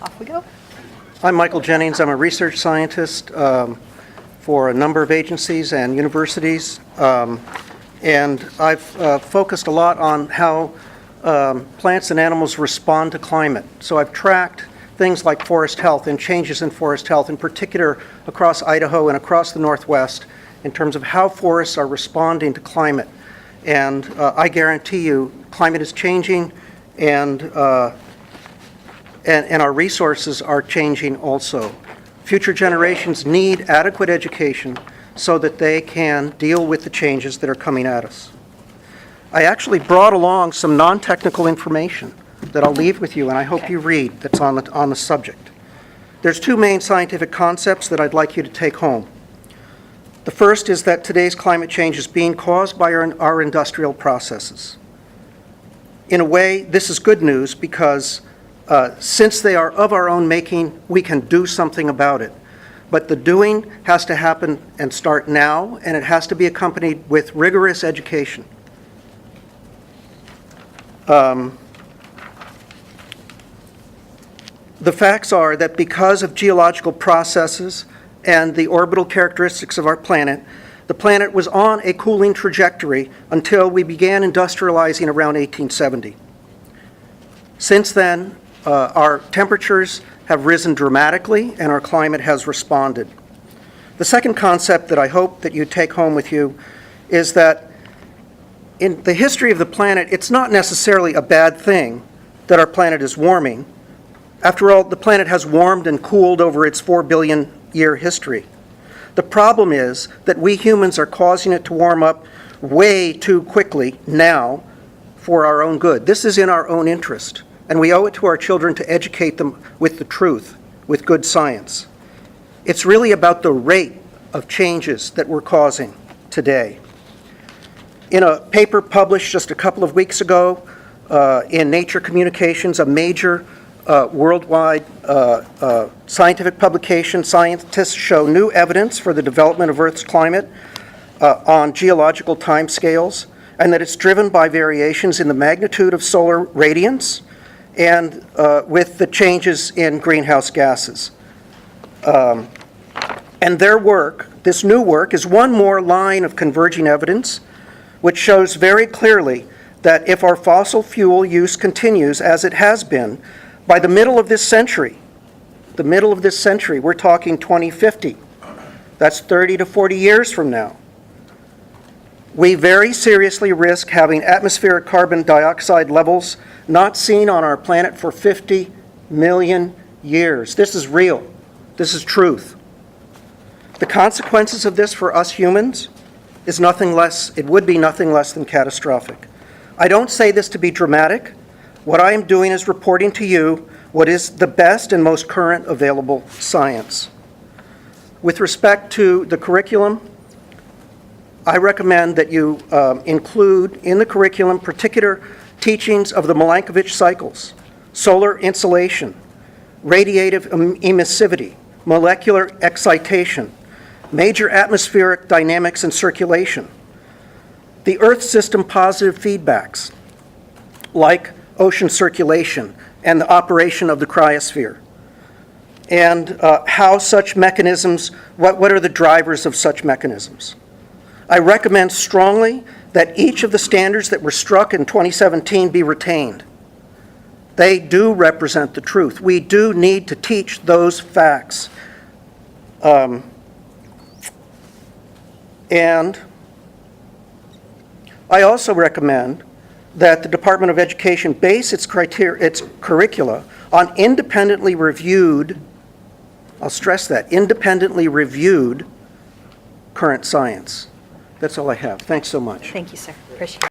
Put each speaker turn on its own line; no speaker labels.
off we go.
I'm Michael Jennings. I'm a research scientist for a number of agencies and universities. And I've focused a lot on how plants and animals respond to climate. So I've tracked things like forest health and changes in forest health, in particular across Idaho and across the Northwest, in terms of how forests are responding to climate. And I guarantee you, climate is changing, and our resources are changing also. Future generations need adequate education so that they can deal with the changes that are coming at us. I actually brought along some non-technical information that I'll leave with you, and I hope you read, that's on the subject. There's two main scientific concepts that I'd like you to take home. The first is that today's climate change is being caused by our industrial processes. In a way, this is good news because since they are of our own making, we can do something about it. But the doing has to happen and start now, and it has to be accompanied with rigorous education. The facts are that because of geological processes and the orbital characteristics of our planet, the planet was on a cooling trajectory until we began industrializing around 1870. Since then, our temperatures have risen dramatically and our climate has responded. The second concept that I hope that you take home with you is that in the history of the planet, it's not necessarily a bad thing that our planet is warming. After all, the planet has warmed and cooled over its 4 billion year history. The problem is that we humans are causing it to warm up way too quickly now for our own good. This is in our own interest, and we owe it to our children to educate them with the truth, with good science. It's really about the rate of changes that we're causing today. In a paper published just a couple of weeks ago in Nature Communications, a major worldwide scientific publication, scientists show new evidence for the development of Earth's climate on geological timescales, and that it's driven by variations in the magnitude of solar radiance and with the changes in greenhouse gases. And their work, this new work, is one more line of converging evidence which shows very clearly that if our fossil fuel use continues as it has been, by the middle of this century, we're talking 2050, that's 30 to 40 years from now, we very seriously risk having atmospheric carbon dioxide levels not seen on our planet for 50 million years. This is real. This is truth. The consequences of this for us humans is nothing less, it would be nothing less than catastrophic. I don't say this to be dramatic. What I am doing is reporting to you what is the best and most current available science. With respect to the curriculum, I recommend that you include in the curriculum particular teachings of the Milankovitch cycles, solar insolation, radiative emissivity, molecular excitation, major atmospheric dynamics and circulation, the Earth system positive feedbacks, like ocean circulation and the operation of the cryosphere, and how such mechanisms, what are the drivers of such mechanisms. I recommend strongly that each of the standards that were struck in 2017 be retained. They do represent the truth. We do need to teach those facts. And I also recommend that the Department of Education base its curricula on independently reviewed, I'll stress that, independently reviewed current science. That's all I have. Thanks so much.
Thank you, sir. Appreciate it.